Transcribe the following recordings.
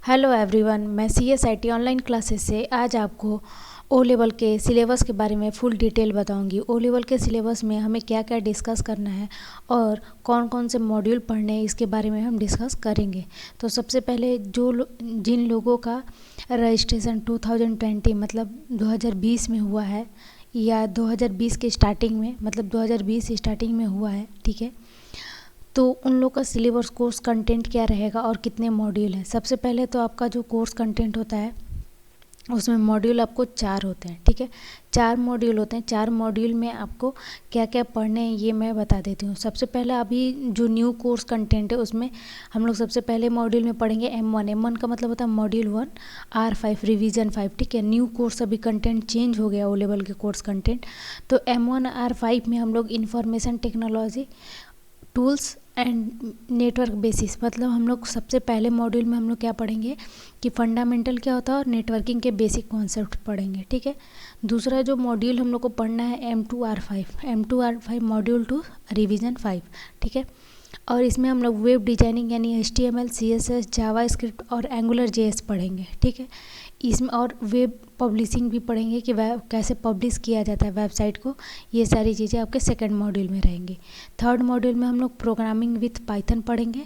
Hello everyone, मैं CSIT online classes से आज आपको ओ लेवल के सिलेबस के बारे में फुल डिटेल बताऊंगी। ओ लेवल के सिलेबस में हमें क्या क्या डिस्कस करना है और कौन कौन से मॉड्यूल पढ़ने हैं इसके बारे में हम डिस्कस करेंगे। तो सबसे पहले जिन लोगों का रजिस्ट्रेशन 2020 मतलब 2020 में हुआ है या 2020 के स्टार्टिंग में मतलब 2020 स्टार्टिंग में हुआ है, ठीक है, तो उन लोग का सिलेबस कोर्स कंटेंट क्या रहेगा और कितने मॉड्यूल हैं। सबसे पहले तो आपका जो कोर्स कंटेंट होता है उसमें मॉड्यूल आपको 4 होते हैं, ठीक है। 4 मॉड्यूल होते हैं। 4 मॉड्यूल में आपको क्या क्या पढ़ने हैं ये मैं बता देती हूँ। सबसे पहले अभी जो न्यू कोर्स कंटेंट है उसमें हम लोग सबसे पहले मॉड्यूल में पढ़ेंगे M1। M1 का मतलब होता है मॉड्यूल 1 R5 रिवीजन 5, ठीक है। न्यू कोर्स अभी कंटेंट चेंज हो गया ओ लेवल के कोर्स कंटेंट। तो M1 R5 में हम लोग information technology tools and network basis, मतलब हम लोग सबसे पहले मॉड्यूल में हम लोग क्या पढ़ेंगे कि फंडामेंटल क्या होता है और नेटवर्किंग के बेसिक कॉन्सेप्ट पढ़ेंगे, ठीक है। दूसरा जो मॉड्यूल हम लोग को पढ़ना है M2R5 मॉड्यूल 2 रिवीजन 5, ठीक है। और इसमें हम लोग वेब डिजाइनिंग यानी HTML CSS जावास्क्रिप्ट और एंगुलर JS पढ़ेंगे, ठीक है। इसमें और वेब पब्लिशिंग भी पढ़ेंगे कि वेब कैसे पब्लिश किया जाता है वेबसाइट को। ये सारी चीज़ें आपके सेकंड मॉड्यूल में रहेंगी। थर्ड मॉड्यूल में हम लोग प्रोग्रामिंग विथ पाइथन पढ़ेंगे,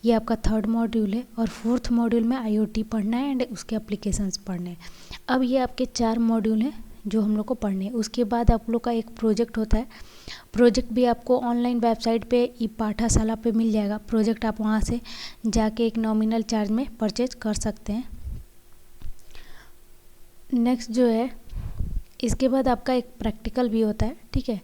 ये आपका थर्ड मॉड्यूल है। और फोर्थ मॉड्यूल में IoT पढ़ना है एंड उसके एप्लीकेशंस पढ़ने हैं। अब ये आपके 4 मॉड्यूल हैं जो हम लोग को पढ़ने हैं। उसके बाद आप लोग का एक प्रोजेक्ट होता है। प्रोजेक्ट भी आपको ऑनलाइन वेबसाइट पे पाठाशाला पे मिल जाएगा। प्रोजेक्ट आप वहाँ से जाके एक नॉमिनल चार्ज में परचेज कर सकते हैं। नेक्स्ट जो है इसके बाद आपका एक प्रैक्टिकल भी होता है, ठीक है।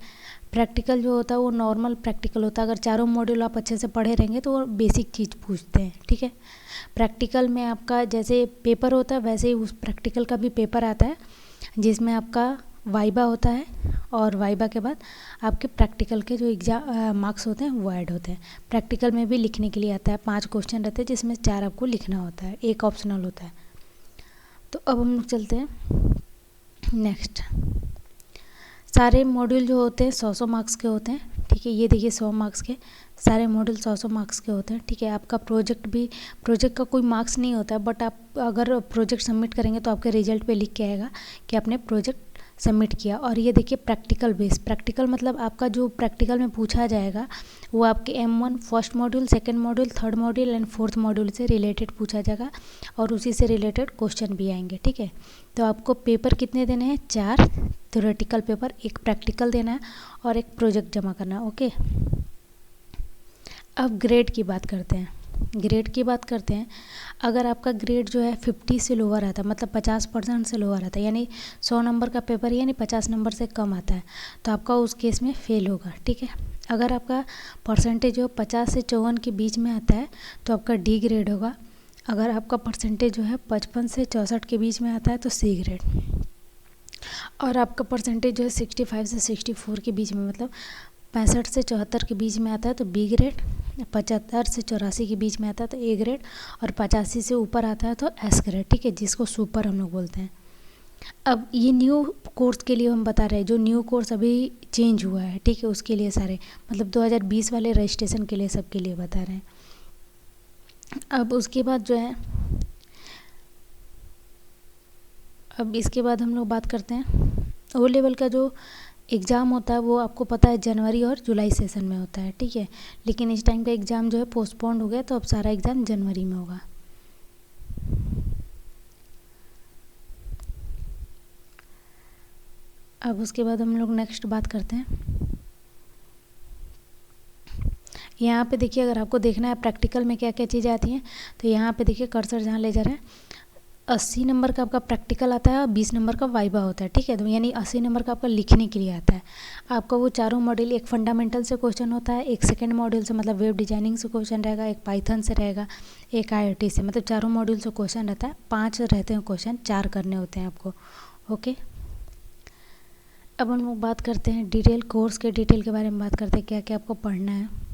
प्रैक्टिकल जो होता है वो नॉर्मल प्रैक्टिकल होता है। अगर चारों मॉड्यूल आप अच्छे से पढ़े रहेंगे तो वो बेसिक चीज़ पूछते हैं, ठीक है। प्रैक्टिकल में आपका जैसे पेपर होता है वैसे ही उस प्रैक्टिकल का भी पेपर आता है जिसमें आपका वाइबा होता है और वाइबा के बाद आपके प्रैक्टिकल के जो एग्जाम मार्क्स होते हैं वो ऐड होते हैं। प्रैक्टिकल में भी लिखने के लिए आता है। 5 क्वेश्चन रहते हैं जिसमें 4 आपको लिखना होता है, एक ऑप्शनल होता है। तो अब हम लोग चलते हैं नेक्स्ट। सारे मॉड्यूल जो होते हैं 100 मार्क्स के होते हैं, ठीक है। ये देखिए 100 मार्क्स के सारे मॉड्यूल 100 मार्क्स के होते हैं, ठीक है। आपका प्रोजेक्ट का कोई मार्क्स नहीं होता है, बट आप अगर प्रोजेक्ट सबमिट करेंगे तो आपके रिजल्ट पे लिख के आएगा कि आपने प्रोजेक्ट सबमिट किया। और ये देखिए प्रैक्टिकल बेस, प्रैक्टिकल मतलब आपका जो प्रैक्टिकल में पूछा जाएगा वो आपके M1 first module, second module, third module and fourth module से रिलेटेड पूछा जाएगा और उसी से रिलेटेड क्वेश्चन भी आएंगे, ठीक है। तो आपको पेपर कितने देने हैं? 4 थ्योरेटिकल पेपर, एक प्रैक्टिकल देना है और एक प्रोजेक्ट जमा करना है, ओके। अब ग्रेड की बात करते हैं। अगर आपका ग्रेड जो है 50 से लोअर आता है, मतलब 50% से लोअर आता है, यानी 100 नंबर का पेपर यानी 50 नंबर से कम आता है, तो आपका उस केस में फेल होगा, ठीक है। अगर आपका परसेंटेज जो 50 से 54 के बीच में आता है तो आपका D ग्रेड होगा। अगर आपका परसेंटेज जो है 55 से 64 के बीच में आता है तो C ग्रेड। और आपका परसेंटेज जो है 65 से 64 के बीच में मतलब 65 से 74 के बीच में आता है तो B ग्रेड, 75 से 84 के बीच में आता है तो A ग्रेड और 85 से ऊपर आता है तो S ग्रेड, ठीक है, जिसको सुपर हम लोग बोलते हैं। अब ये न्यू कोर्स के लिए हम बता रहे हैं, जो न्यू कोर्स अभी चेंज हुआ है, ठीक है, उसके लिए सारे मतलब 2020 वाले रजिस्ट्रेशन के लिए सबके लिए बता रहे हैं। अब उसके बाद जो है अब इसके बाद हम लोग बात करते हैं ओ लेवल का जो एग्ज़ाम होता है वो आपको पता है जनवरी और जुलाई सेशन में होता है, ठीक है। लेकिन इस टाइम का एग्ज़ाम जो है पोस्टपोन्ड हो गया तो अब सारा एग्ज़ाम जनवरी में होगा। अब उसके बाद हम लोग नेक्स्ट बात करते हैं। यहाँ पे देखिए अगर आपको देखना है प्रैक्टिकल में क्या क्या चीज़ें आती हैं तो यहाँ पे देखिए कर्सर जहाँ ले जा रहा है 80 नंबर का आपका प्रैक्टिकल आता है और 20 नंबर का वाइबा होता है, ठीक है। तो यानी 80 नंबर का आपका लिखने के लिए आता है। आपका वो चारों मॉड्यूल, एक फंडामेंटल से क्वेश्चन होता है, एक सेकंड मॉड्यूल से मतलब वेब डिजाइनिंग से क्वेश्चन रहेगा, एक पाइथन से रहेगा, एक IoT से, मतलब चारों मॉड्यूल से क्वेश्चन रहता है। 5 रहते हैं क्वेश्चन, 4 करने होते हैं आपको, ओके। अब हम लोग बात करते हैं डिटेल कोर्स के डिटेल के बारे में बात करते हैं, क्या क्या आपको पढ़ना है।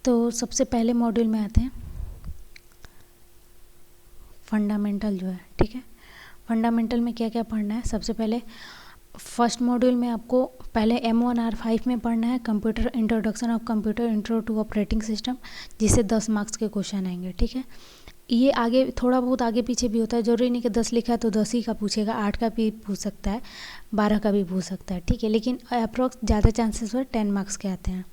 तो सबसे पहले मॉड्यूल में आते हैं फंडामेंटल जो है, ठीक है। फंडामेंटल में क्या क्या पढ़ना है? सबसे पहले फर्स्ट मॉड्यूल में आपको पहले M1R5 में पढ़ना है computer introduction of computer intro to operating system, जिससे 10 मार्क्स के क्वेश्चन आएंगे। ठीक है, ये आगे थोड़ा बहुत आगे पीछे भी होता है, जरूरी नहीं कि 10 लिखा है तो 10 ही का पूछेगा, 8 का भी पूछ सकता है, 12 का भी पूछ सकता है। ठीक है, लेकिन अप्रॉक्स ज़्यादा चांसेस पर 10 मार्क्स के आते हैं।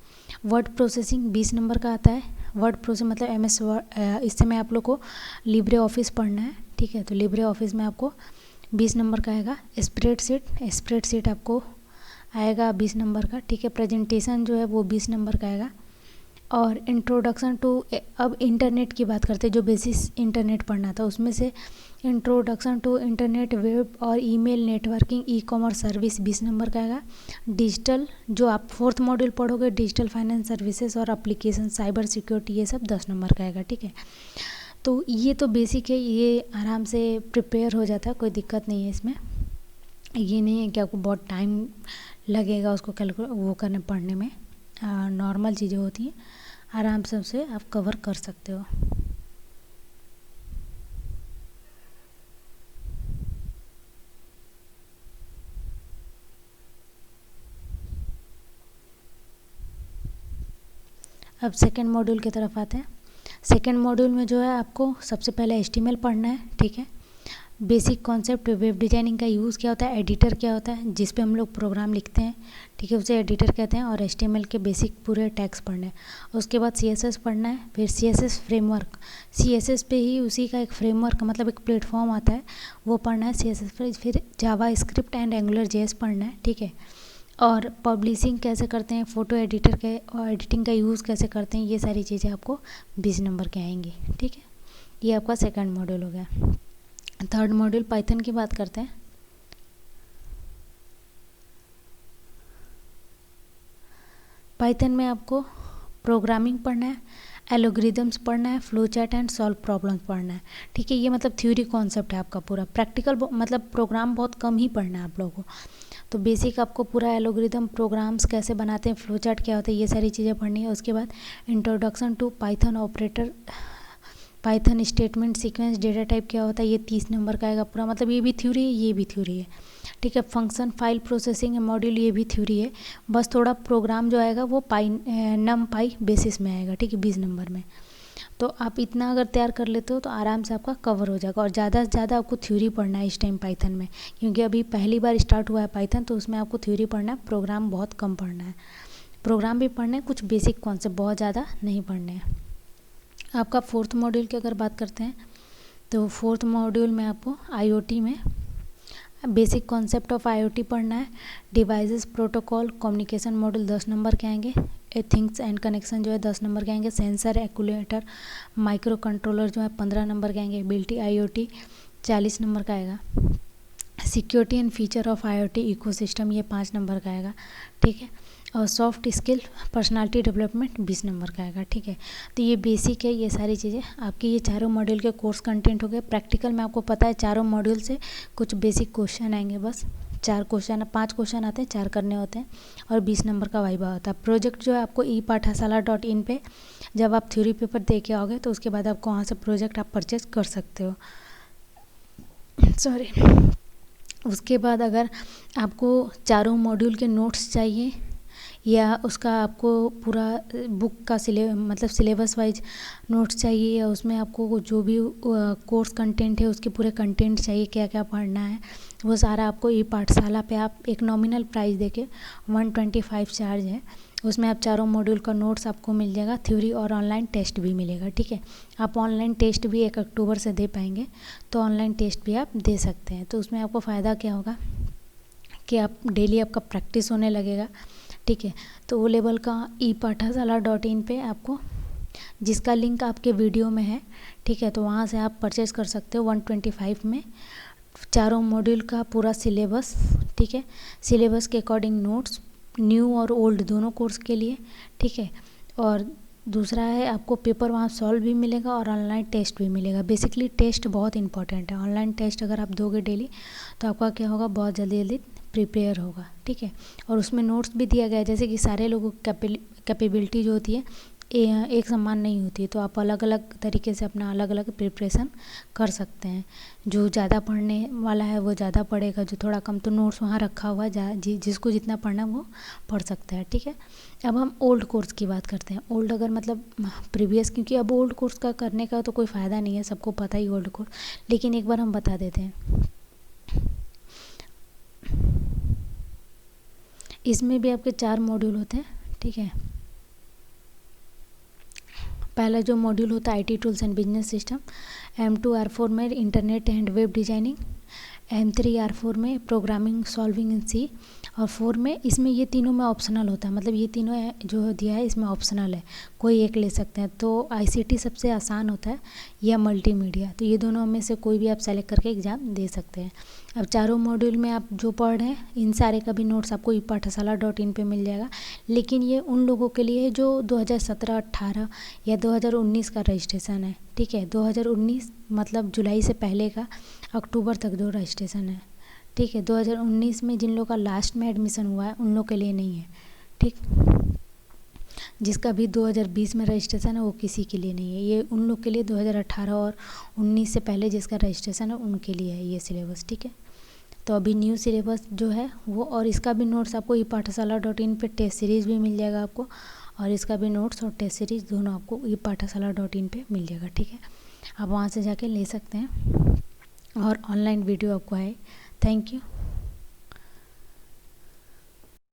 वर्ड प्रोसेसिंग 20 नंबर का आता है। वर्ड प्रोसेस मतलब MS वर्ड, इस समय आप लोग को लिब्रे ऑफिस पढ़ना है। ठीक है, तो लिब्रे ऑफिस में आपको 20 नंबर का आएगा। स्प्रेडशीट आपको आएगा 20 नंबर का। ठीक है, प्रेजेंटेशन जो है वो 20 नंबर का आएगा। और इंट्रोडक्शन टू, अब इंटरनेट की बात करते हैं, जो बेसिस इंटरनेट पढ़ना था उसमें से इंट्रोडक्शन टू इंटरनेट, वेब और email networking, e commerce service 20 number का आएगा। डिजिटल, जो आप 4th मॉड्यूल पढ़ोगे, डिजिटल फाइनेंस सर्विसेज और एप्लीकेशन, साइबर सिक्योरिटी, ये सब 10 नंबर का आएगा। ठीक है, तो ये तो बेसिक है, ये आराम से प्रिपेयर हो जाता है, कोई दिक्कत नहीं है इसमें। ये नहीं है कि आपको बहुत टाइम लगेगा उसको वो करने पढ़ने में, नॉर्मल चीज़ें होती हैं, आराम से उसे आप कवर कर सकते हो। अब सेकेंड मॉड्यूल की तरफ आते हैं। सेकेंड मॉड्यूल में जो है आपको सबसे पहले HTML पढ़ना है। ठीक है, बेसिक कॉन्सेप्ट, वेब डिज़ाइनिंग का यूज़ क्या होता है, एडिटर क्या होता है जिस पे हम लोग प्रोग्राम लिखते हैं। ठीक है, उसे एडिटर कहते हैं। और HTML के बेसिक पूरे टैग्स पढ़ने हैं। उसके बाद CSS पढ़ना है, फिर CSS फ्रेमवर्क, CSS पे ही उसी का एक फ्रेमवर्क मतलब एक प्लेटफॉर्म आता है, वो पढ़ना है CSS पर। फिर जावा स्क्रिप्ट एंड AngularJS पढ़ना है। ठीक है, और पब्लिशिंग कैसे करते हैं, फ़ोटो एडिटर के और एडिटिंग का यूज़ कैसे करते हैं, ये सारी चीज़ें आपको 20 नंबर के आएंगी। ठीक है, ये आपका सेकंड मॉड्यूल हो गया। थर्ड मॉड्यूल पाइथन की बात करते हैं। पाइथन में आपको प्रोग्रामिंग पढ़ना है, एल्गोरिदम्स पढ़ना है, flow chart and solve problems पढ़ना है। ठीक है, ये मतलब थ्योरी कॉन्सेप्ट है आपका पूरा। प्रैक्टिकल मतलब प्रोग्राम बहुत कम ही पढ़ना है आप लोगों को। तो बेसिक आपको पूरा एल्गोरिदम, प्रोग्राम्स कैसे बनाते हैं, फ्लो चार्ट क्या होता है, ये सारी चीज़ें पढ़नी है। उसके बाद introduction to Python operator, Python statement sequence, data type क्या होता है, ये 30 नंबर का आएगा पूरा। मतलब ये भी थ्योरी है, ये भी थ्योरी है। ठीक है, फंक्शन, फाइल प्रोसेसिंग मॉड्यूल, ये भी थ्योरी है। बस थोड़ा प्रोग्राम जो आएगा वो NumPy बेसिस में आएगा। ठीक है, 20 नंबर में। तो आप इतना अगर तैयार कर लेते हो तो आराम से आपका कवर हो जाएगा। और ज़्यादा से ज़्यादा आपको थ्योरी पढ़ना है इस टाइम पाइथन में, क्योंकि अभी पहली बार स्टार्ट हुआ है पाइथन, तो उसमें आपको थ्योरी पढ़ना है, प्रोग्राम बहुत कम पढ़ना है। प्रोग्राम भी पढ़ने हैं, कुछ बेसिक कॉन्सेप्ट, बहुत ज़्यादा नहीं पढ़ने हैं। आपका 4th मॉड्यूल की अगर बात करते हैं तो 4th मॉड्यूल में आपको IoT में बेसिक कॉन्सेप्ट ऑफ IoT पढ़ना है। Devices, protocol, communication module 10 number के आएंगे। थिंग्स एंड कनेक्शन जो है 10 नंबर के आएंगे। सेंसर, एक्यूलेटर, माइक्रो कंट्रोलर जो है 15 नंबर के आएंगे। एबिलिटी IoT 40 नंबर का आएगा। Security and feature of IoT ecosystem, ये 5 नंबर का आएगा। ठीक है, और soft skill, personality development 20 number का आएगा। ठीक है, तो ये बेसिक है, ये सारी चीज़ें आपकी ये चारों मॉड्यूल के कोर्स कंटेंट हो गए। प्रैक्टिकल में आपको पता है चारों मॉड्यूल से कुछ बेसिक क्वेश्चन आएंगे, बस 5 क्वेश्चन आते हैं, 4 करने होते हैं, और 20 नंबर का वाइवा होता है। प्रोजेक्ट जो है आपको ePathashala.in पे जब आप थ्योरी पेपर दे के आओगे तो उसके बाद आपको वहाँ से प्रोजेक्ट आप परचेज कर सकते हो। सॉरी, उसके बाद अगर आपको चारों मॉड्यूल के नोट्स चाहिए या उसका आपको पूरा बुक का मतलब सिलेबस वाइज नोट्स चाहिए, या उसमें आपको जो भी कोर्स कंटेंट है उसके पूरे कंटेंट चाहिए, क्या क्या पढ़ना है, वो सारा आपको पाठशाला पे आप एक नॉमिनल प्राइस देके 125 चार्ज है, उसमें आप चारों मॉड्यूल का नोट्स आपको मिल जाएगा। थ्योरी और ऑनलाइन टेस्ट भी मिलेगा। ठीक है, आप ऑनलाइन टेस्ट भी 1 अक्टूबर से दे पाएंगे, तो ऑनलाइन टेस्ट भी आप दे सकते हैं। तो उसमें आपको फ़ायदा क्या होगा कि आप डेली आपका प्रैक्टिस होने लगेगा। ठीक है, तो वो लेवल का ePathashala.in पे आपको, जिसका लिंक आपके वीडियो में है, ठीक है, तो वहाँ से आप परचेज़ कर सकते हो 125 में चारों मॉड्यूल का पूरा सिलेबस। ठीक है, सिलेबस के अकॉर्डिंग नोट्स, न्यू और ओल्ड दोनों कोर्स के लिए। ठीक है, और दूसरा है आपको पेपर वहाँ सॉल्व भी मिलेगा और ऑनलाइन टेस्ट भी मिलेगा। बेसिकली टेस्ट बहुत इंपॉर्टेंट है। ऑनलाइन टेस्ट अगर आप दोगे डेली तो आपका क्या होगा, बहुत जल्दी जल्दी प्रिपेयर होगा। ठीक है, और उसमें नोट्स भी दिया गया है, जैसे कि सारे लोगों की कैपेबिलिटी जो होती है एक समान नहीं होती, तो आप अलग अलग तरीके से अपना अलग अलग प्रिपरेशन कर सकते हैं। जो ज़्यादा पढ़ने वाला है वो ज़्यादा पढ़ेगा, जो थोड़ा कम तो नोट्स वहाँ रखा हुआ है, जिसको जितना पढ़ना वो पढ़ सकता है। ठीक है, अब हम ओल्ड कोर्स की बात करते हैं। ओल्ड अगर मतलब प्रीवियस, क्योंकि अब ओल्ड कोर्स का करने का तो कोई फ़ायदा नहीं है, सबको पता ही ओल्ड कोर्स, लेकिन एक बार हम बता देते हैं। इसमें भी आपके 4 मॉड्यूल होते हैं। ठीक है, पहला जो मॉड्यूल होता है IT tools and business system, M2 R4 में internet and web designing, M3 R4 में प्रोग्रामिंग सॉल्विंग इन C, और 4 में इसमें ये तीनों में ऑप्शनल होता है, मतलब ये तीनों जो दिया है इसमें ऑप्शनल है, कोई एक ले सकते हैं। तो ICT सबसे आसान होता है या मल्टीमीडिया, तो ये दोनों में से कोई भी आप सेलेक्ट करके एग्ज़ाम दे सकते हैं। अब चारों मॉड्यूल में आप जो पढ़ रहे हैं इन सारे का भी नोट्स आपको pathashala.in पे मिल जाएगा, लेकिन ये उन लोगों के लिए है जो 2017-18 या 2019 का रजिस्ट्रेशन है। ठीक है, 2019 मतलब जुलाई से पहले का अक्टूबर तक जो रजिस्ट्रेशन है। ठीक है, 2019 में जिन लोगों का लास्ट में एडमिशन हुआ है उन लोग के लिए नहीं है। ठीक, जिसका भी 2020 में रजिस्ट्रेशन है वो किसी के लिए नहीं है, ये उन लोग के लिए 2018 और 19 से पहले जिसका रजिस्ट्रेशन है उनके लिए है ये सिलेबस। ठीक है, तो अभी न्यू सिलेबस जो है वो, और इसका भी नोट्स आपको pathashala.in पे टेस्ट सीरीज़ भी मिल जाएगा आपको, और इसका भी नोट्स और टेस्ट सीरीज़ दोनों आपको pathashala.in पे मिल जाएगा। ठीक है, आप वहाँ से जाके ले सकते हैं, और ऑनलाइन वीडियो आपको आए। Thank you.